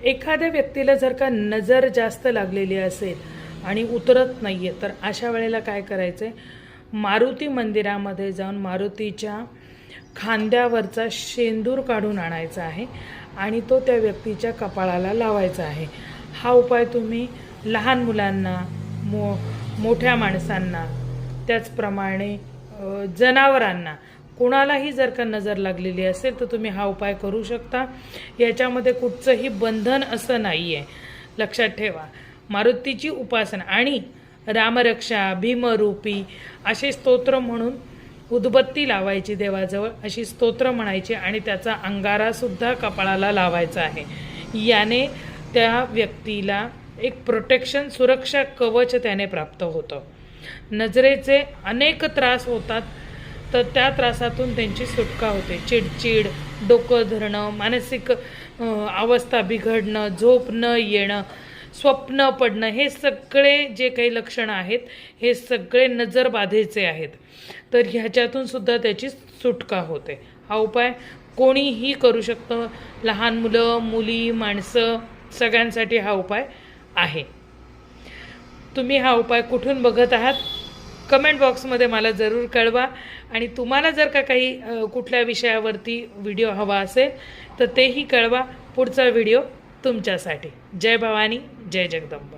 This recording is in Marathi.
एखाद्या व्यक्तीला जर का नजर जास्त लागलेली असेल आणि उतरत नाही आहे, तर अशा वेळेला काय करायचं आहे, मारुती मंदिरामध्ये जाऊन मारुतीच्या खांद्यावरचा शेंदूर काढून आणायचा आहे आणि तो त्या व्यक्तीच्या कपाळाला लावायचा आहे। हा उपाय तुम्ही लहान मुलांना, मोठ्या माणसांना, त्याचप्रमाणे जनावरांना, कोणालाही जर का नजर लागलेली असेल तर तुम्ही हा उपाय करू शकता। याच्यामध्ये कुठचंही बंधन असं नाही आहे, लक्षात ठेवा। मारुतीची उपासना आणि रामरक्षा, भीमरूपी असे स्तोत्र म्हणून उदबत्ती लावायची देवाजवळ, अशी स्तोत्र म्हणायची आणि त्याचा अंगारासुद्धा कपाळाला लावायचा आहे। याने त्या व्यक्तीला एक प्रोटेक्शन, सुरक्षा कवच त्याने प्राप्त होतं। नजरेचे अनेक त्रास होतात, तर त्या त्रासातून त्यांची सुटका होते। चिडचिड, डोकं धरणं, मानसिक अवस्था बिघडणं, झोप न येणं, स्वप्न पडणं, हे सगळे जे काही लक्षणं आहेत हे सगळे नजरबाधेचे आहेत। तर ह्याच्यातून सुद्धा त्याची सुटका होते। हा उपाय कोणीही करू शकतं, लहान मुलं, मुली, माणसं सगळ्यांसाठी हा उपाय आहे। तुम्ही हा उपाय कुठून बघत आहात कमेंट बॉक्समध्ये मला जरूर कळवा। आणि तुम्हाला जर का काही कुठल्या विषयावरती व्हिडिओ हवा असेल तर तेही कळवा। पुढचा व्हिडिओ तुमच्यासाठी। जय भवानी, जय जगदंबा।